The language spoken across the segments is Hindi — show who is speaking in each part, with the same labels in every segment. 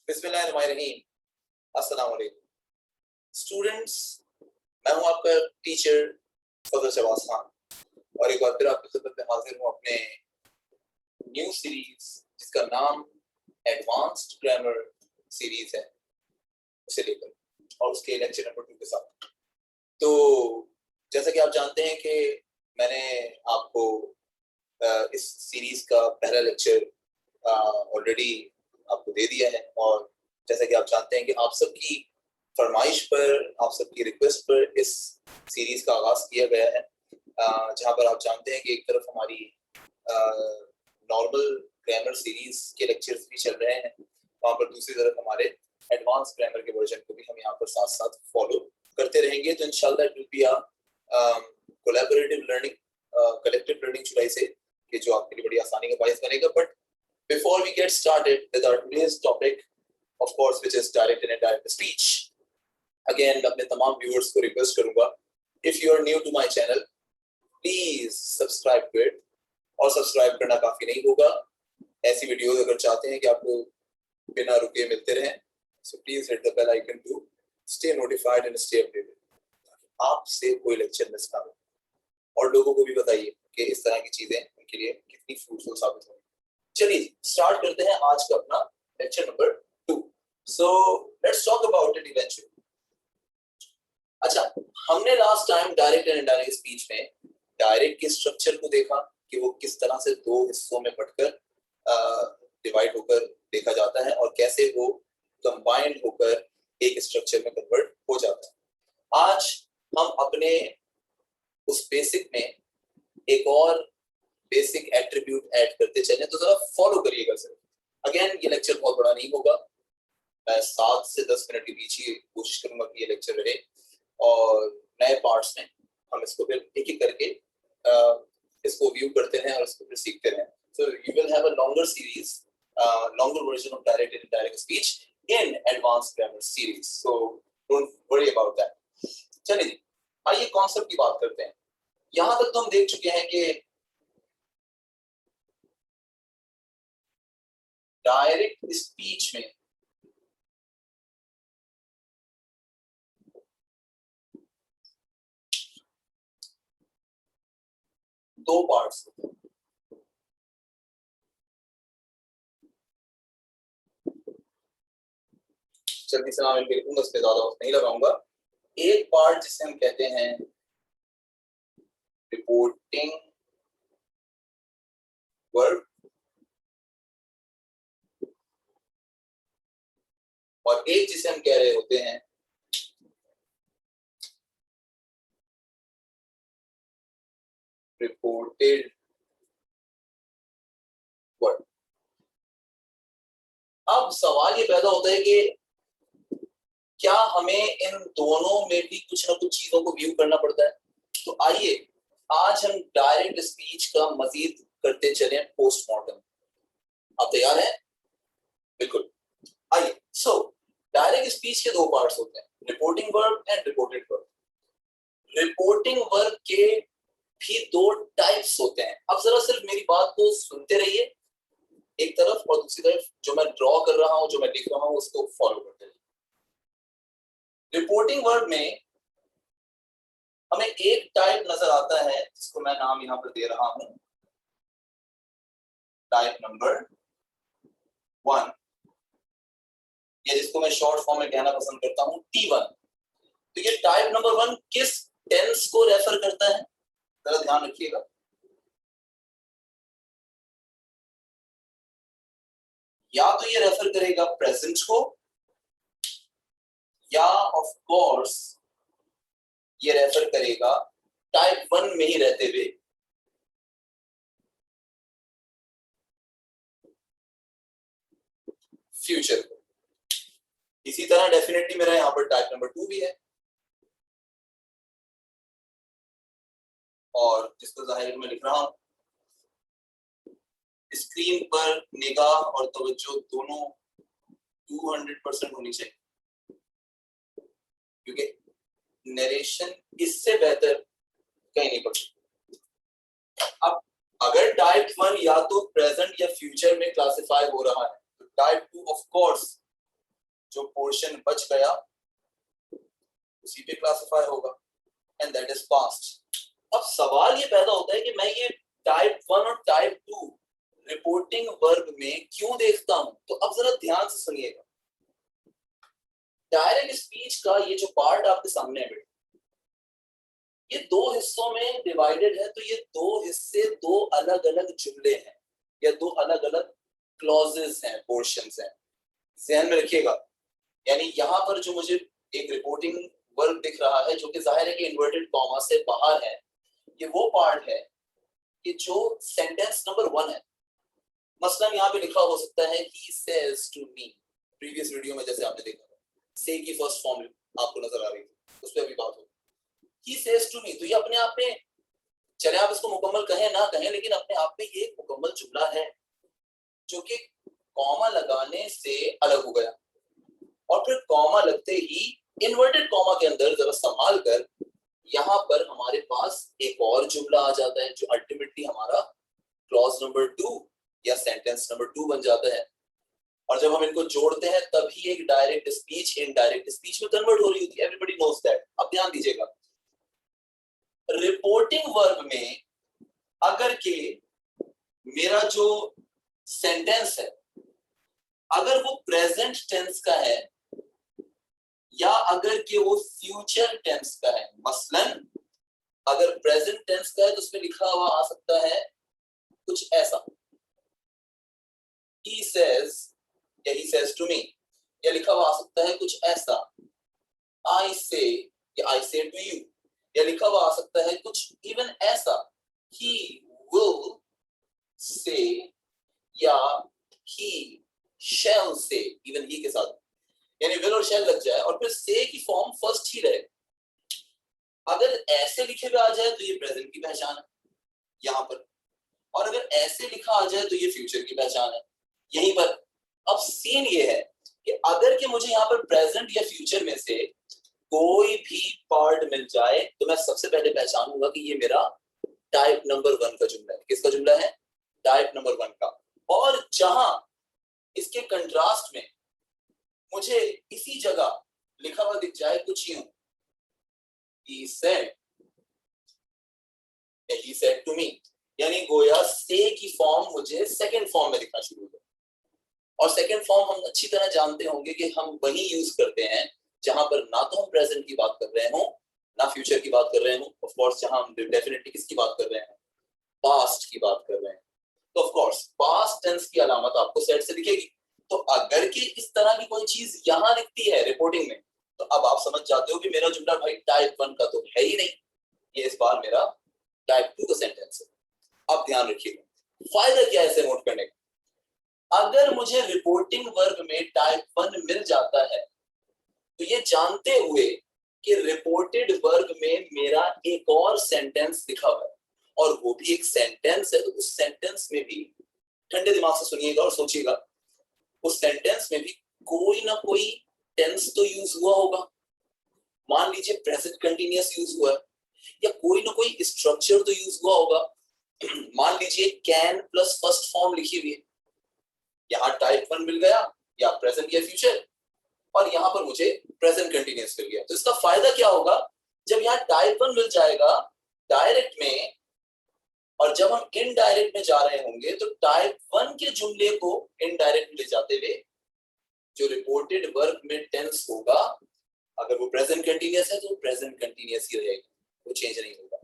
Speaker 1: बिस्मिल्लाहिर्रहमानिर्रहीम। अस्सलाम वालेकुम स्टूडेंट्स, मैं हूं आपका टीचर फजल शहबाज खान और एक बार फिर आपकी खिदमत में हाजिर हूं अपने न्यू सीरीज जिसका नाम एडवांस्ड ग्रामर सीरीज है, उसे लेकर और उसके लेक्चर नंबर 2 के साथ। तो जैसा कि आप जानते हैं कि मैंने आपको इस सीरीज का पहला लेक्चर ऑलरेडी आपको दे दिया है और जैसा कि आप जानते हैं कि आप सबकी फरमाइश पर, आप सबकी रिक्वेस्ट पर इस सीरीज का आगाज किया गया है, जहां पर आप जानते हैं कि एक तरफ हमारी नॉर्मल ग्रामर सीरीज के लेक्चर्स भी चल रहे हैं, वहां पर दूसरी तरफ हमारे एडवांस ग्रामर के वर्जन को भी हम यहाँ पर साथ साथ फॉलो करते रहेंगे। तो इंशाल्लाह it will be a collaborative learning, collective learning जुलाई से, कि जो आपके लिए बड़ी आसानी का बायस बनेगा। But before we get started with our today's topic, of course, which is direct and indirect speech, again मैं अपने तमाम viewers को request करूंगा, if you are new to my channel, please subscribe to it। और subscribe करना काफी नहीं होगा, ऐसी वीडियोस अगर चाहते हैं कि आपको बिना रुके मिलते रहें, so please hit the bell icon to stay notified and stay updated, आपसे कोई लेक्चर मिस ना हो। और लोगों को भी बताइए कि इस तरह की चीजें उनके लिए कितनी फ्रूटफुल साबित होंगी। चलिए स्टार्ट करते हैं आज का अपना lecture number 2। So let's talk about it eventually. अच्छा, हमने last time direct and indirect speech में डायरेक्ट के स्ट्रक्चर को देखा कि वो किस तरह से दो हिस्सों में बंटकर डिवाइड होकर देखा जाता है और कैसे वो कंबाइंड होकर एक स्ट्रक्चर में कन्वर्ट हो जाता है। आज हम अपने उस बेसिक में एक और बेसिक एट्रीब्यूट ऐड करते चलें, तो जरा फॉलो करिएगा सर। अगेन ये लेक्चर बहुत बड़ा नहीं होगा, मैं 7 से 10 मिनट के बीच ही कोशिश करूंगा कि ये लेक्चर रहे और नए पार्ट्स में हम इसको फिर एक एक करके इसको व्यू करते हैं और इसको फिर सीखते हैं। So you will have a longer series, longer version of direct and indirect speech in advanced grammar series, so don't worry about that. चलिए आइए कॉन्सेप्ट की बात करते हैं। यहां तक तो हम देख चुके हैं कि डायरेक्ट स्पीच में दो पार्ट्स होते हैं। जल्दी से मैं बिल्कुल उस पे ज्यादा वक्त नहीं लगाऊंगा। एक पार्ट जिसे हम कहते हैं रिपोर्टिंग वर्ब और एक जिसे हम कह रहे होते हैं रिपोर्टेड वर्ड। अब सवाल ये पैदा होता है कि क्या हमें इन दोनों में भी कुछ ना कुछ चीजों को व्यू करना पड़ता है? तो आइए आज हम डायरेक्ट स्पीच का मजीद करते चलें पोस्टमार्टम। आप तैयार हैं? बिल्कुल, आइए। सो डायरेक्ट स्पीच के दो पार्ट्स होते हैं, reporting verb and reported verb. Reporting verb के भी दो टाइप्स होते हैं। अब जरा सिर्फ मेरी बात को सुनते रहिए एक तरफ, और दूसरी तरफ जो मैं ड्रॉ कर रहा हूं, जो मैं लिख रहा हूं, उसको फॉलो करते रहिए। रिपोर्टिंग वर्ब में हमें एक टाइप नजर आता है जिसको मैं नाम यहां पर दे रहा हूं, टाइप नंबर 1, या जिसको मैं शॉर्ट फॉर्म में कहना पसंद करता हूं T1। तो ये टाइप नंबर 1 किस टेंस को रेफर करता है, जरा ध्यान रखिएगा। या तो ये रेफर करेगा प्रेजेंट को, या ऑफ कोर्स ये रेफर करेगा टाइप 1 में ही रहते हुए फ्यूचर को। इसी तरह डेफिनेटली मेरा यहां पर टाइप नंबर 2 भी है, और जिसको जाहिर में लिख रहा हूं। स्क्रीन पर निगाह और तवज्जो दोनों 200% होनी चाहिए, क्योंकि नरेशन इससे बेहतर कहीं नहीं पड़ती। अब अगर टाइप 1 या तो प्रेजेंट या फ्यूचर में क्लासिफाई हो रहा है, तो टाइप 2 ऑफ कोर्स जो पोर्शन बच गया उसी पे क्लासिफाई होगा, एंड दैट इज पास्ट। अब सवाल ये पैदा होता है कि मैं ये टाइप 1 और टाइप 2 रिपोर्टिंग वर्ब में क्यों देखता हूं। तो अब जरा ध्यान से सुनिएगा, डायरेक्ट स्पीच का ये जो पार्ट आपके सामने है ये दो हिस्सों में डिवाइडेड है। तो ये दो हिस्से दो अलग अलग जुमले हैं या दो अलग अलग क्लॉजेस हैं, पोर्शंस हैं, ध्यान में रखिएगा। यानी यहाँ पर जो मुझे एक रिपोर्टिंग वर्ब दिख रहा है जो कि जाहिर है कि इन्वर्टेड कॉमा से बाहर है, ये वो पार्ट है कि जो सेंटेंस नंबर 1 है। मसलन यहाँ पे लिखा हो सकता है he says to me, previous video में जैसे आपने देखा से की फर्स्ट फॉर्म आपको नजर आ रही थी, उस पर अभी बात हो। he says to me, तो ये अपने आप में, चले आप इसको मुकम्मल कहें ना कहें, लेकिन अपने आप में ये एक मुकम्मल जुमला है जो कि कॉमा लगाने से अलग हो गया। और फिर कॉमा लगते ही इन्वर्टेड कॉमा के अंदर जरा संभाल कर यहाँ पर हमारे पास एक और जुमला आ जाता है जो अल्टीमेटली हमारा क्लॉज नंबर 2 या सेंटेंस नंबर 2 बन जाता है। और जब हम इनको जोड़ते हैं तभी एक डायरेक्ट स्पीच इनडायरेक्ट स्पीच में कन्वर्ट हो रही होती है। Everybody knows that. अब ध्यान दीजिएगा, रिपोर्टिंग वर्ब में अगर के मेरा जो सेंटेंस है अगर वो प्रेजेंट टेंस का है या अगर कि वो फ्यूचर टेंस का है, मसलन अगर प्रेजेंट टेंस का है तो उसमें लिखा हुआ आ सकता है कुछ ऐसा, he says या he says to me, या लिखा हुआ आ सकता है कुछ ऐसा, I say या I say to you, या लिखा हुआ आ सकता है कुछ इवन ऐसा, he will say या he shall say, even he के साथ यानी will और shall लग जाए और फिर say की फॉर्म फर्स्ट ही रहे। अगर ऐसे लिखे हुए आ जाए तो ये प्रेजेंट की पहचान है यहाँ पर, और अगर ऐसे लिखा आ जाए तो ये फ्यूचर की पहचान है यहीं पर। अब सीन ये है कि अगर कि मुझे यहाँ पर प्रेजेंट या फ्यूचर में से कोई भी पार्ट मिल जाए तो मैं सबसे पहले पहचानूंगा कि ये मेरा टाइप नंबर 1 का जुमला है। किसका जुमला है? टाइप नंबर 1 का। और जहां इसके कंट्रास्ट में मुझे इसी जगह लिखा हुआ दिख जाए कुछ यूं, he said to me, यानी गोया से की फॉर्म मुझे सेकंड फॉर्म में दिखना शुरू हो गया। और सेकंड फॉर्म हम अच्छी तरह जानते होंगे कि हम वही यूज करते हैं जहां पर ना तो हम प्रेजेंट की बात कर रहे हो ना फ्यूचर की बात कर रहे हो। ऑफ कोर्स जहां हम डेफिनेटली किसकी बात कर रहे हैं? पास्ट की बात कर रहे हैं। तो ऑफ कोर्स पास्ट टेंस की अलामत आपको सेट से दिखेगी। तो अगर कि इस तरह की कोई चीज यहां दिखती है रिपोर्टिंग में तो अब आप समझ जाते हो कि मेरा जुमला भाई टाइप 1 का तो है ही नहीं, ये इस बार मेरा टाइप 2 का सेंटेंस है। अब ध्यान रखिएगा फायदा क्या है इसे नोट करने का। अगर मुझे रिपोर्टिंग वर्ब में टाइप 1 मिल जाता है तो ये जानते हुए कि रिपोर्टेड वर्ब में मेरा एक और सेंटेंस लिखा हुआ है और वो भी एक सेंटेंस है, तो उस सेंटेंस में भी ठंडे दिमाग से सुनिएगा और सोचिएगा, उस सेंटेंस में भी कोई ना कोई टेंस तो यूज हुआ होगा। मान लीजिए प्रेजेंट कंटीन्यूअस यूज हुआ है या कोई ना कोई स्ट्रक्चर तो यूज हुआ होगा। मान लीजिए कैन प्लस फर्स्ट फॉर्म लिखी हुई है, यहाँ टाइप 1 मिल गया या प्रेजेंट या फ्यूचर, और यहाँ पर मुझे प्रेजेंट कंटीन्यूअस मिल गया। तो इसका फायदा क्या होगा? जब यहाँ टाइप 1 मिल जाएगा डायरेक्ट में और जब हम इनडायरेक्ट में जा रहे होंगे तो टाइप 1 के जुमले को इनडायरेक्ट ले जाते हुए जो रिपोर्टेड वर्ब में टेंस होगा अगर वो प्रेजेंट कंटीन्यूअस है तो प्रेजेंट कंटीन्यूअस ही रहेगा, वो चेंज नहीं होगा।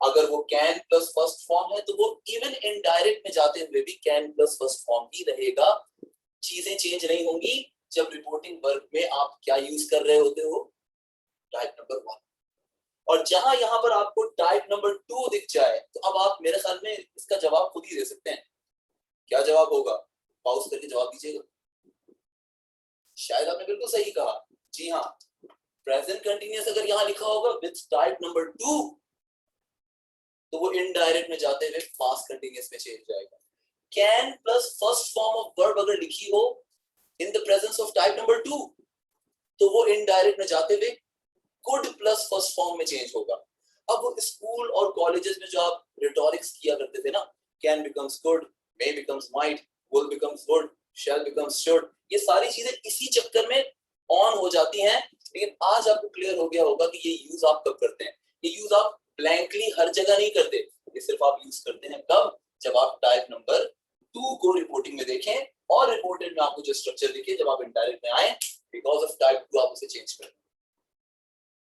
Speaker 1: अगर वो कैन प्लस फर्स्ट फॉर्म है तो वो इवन इनडायरेक्ट में जाते हुए भी कैन प्लस फर्स्ट फॉर्म ही रहेगा, चीजें चेंज नहीं होंगी। जब रिपोर्टिंग वर्ब में आप क्या यूज कर रहे होते हो? Type number 1। और जहां यहां पर आपको टाइप नंबर 2 दिख जाए तो अब आप मेरे ख्याल में इसका जवाब खुद ही दे सकते हैं। क्या जवाब होगा? पॉज करके जवाब दीजिएगा। शायद आपने बिल्कुल सही कहा, जी हाँ, प्रेजेंट कंटीन्यूअस अगर यहां लिखा होगा विद टाइप नंबर 2 तो वो इनडायरेक्ट में जाते हुए पास्ट कंटीन्यूअस में चेंज जाएगा। Can plus first form of verb अगर लिखी हो in the presence of type number 2 तो वो इनडायरेक्ट में जाते हुए कुड प्लस फर्स्ट फॉर्म में चेंज होगा। अब वो स्कूल और कॉलेजेस में जो आप रिटोरिक्स किया करते थे ना, can becomes good, may becomes might, will becomes would, shall becomes should, ये सारी चीजें इसी चक्कर में ऑन हो जाती हैं, लेकिन आज आपको क्लियर हो गया होगा कि ये यूज आप कब करते हैं। ये यूज आप ब्लैंकली हर जगह नहीं करते, ये सिर्फ आप यूज करते हैं कब, जब आप टाइप नंबर 2 को रिपोर्टिंग में देखें और रिपोर्टेड में आपको जो स्ट्रक्चर दिखे, जब आप इनडायरेक्ट में आए, बिकॉज ऑफ टाइप 2 आप उसे चेंज करें।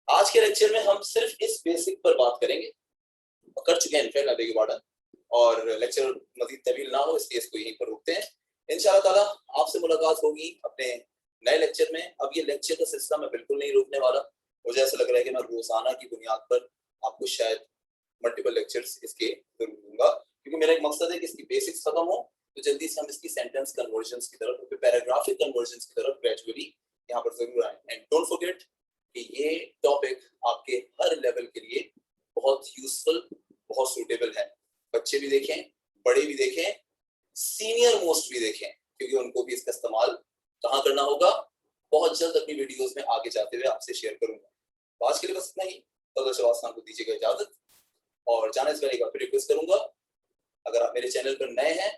Speaker 1: आज के लेक्चर में हम सिर्फ इस बेसिक पर बात करेंगे, कर चुके हैं इनफैक्ट, अभी के और लेक्चर मजीद तवील ना हो इसलिए इसको यहीं पर रोकते हैं। इंशाल्लाह ताला आपसे मुलाकात होगी अपने नए लेक्चर में। अब ये लेक्चर का सिलसिला मैं बिल्कुल नहीं रोकने वाला, मुझे ऐसा लग रहा है कि मैं रोजाना की बुनियाद पर आपको शायद मल्टीपल लेक्चर्स इसके जरूर दूंगा, क्योंकि मेरा एक मकसद है कि इसकी बेसिक्स खत्म हो तो जल्दी से हम इसकी सेंटेंस कन्वर्जन्स की तरफ, पैराग्राफिक कन्वर्जन्स की तरफ ग्रेजुअली यहाँ पर जरूर आए। एंड डोंट फॉरगेट कि ये टॉपिक आपके हर लेवल के लिए बहुत यूजफुल, बहुत सूटेबल है। बच्चे भी देखें, बड़े भी देखें, सीनियर मोस्ट भी देखें, क्योंकि उनको भी इसका इस्तेमाल कहाँ करना होगा, बहुत जल्द अपनी वीडियोस में आगे जाते हुए आपसे शेयर करूंगा। तो आज के लिए बस इतना ही। तो शहबाज खान को दीजिएगा इजाजत, और जाने से पहले एक बार रिक्वेस्ट करूंगा, अगर आप मेरे चैनल पर नए हैं,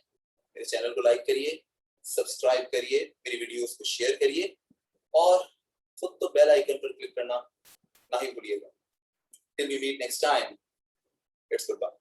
Speaker 1: मेरे चैनल को लाइक करिए, सब्सक्राइब करिए, मेरी वीडियोस को शेयर करिए, और खुद तो बेल आइकन पर क्लिक करना ना ही भूलिएगा। Till we meet next time, it's good bye.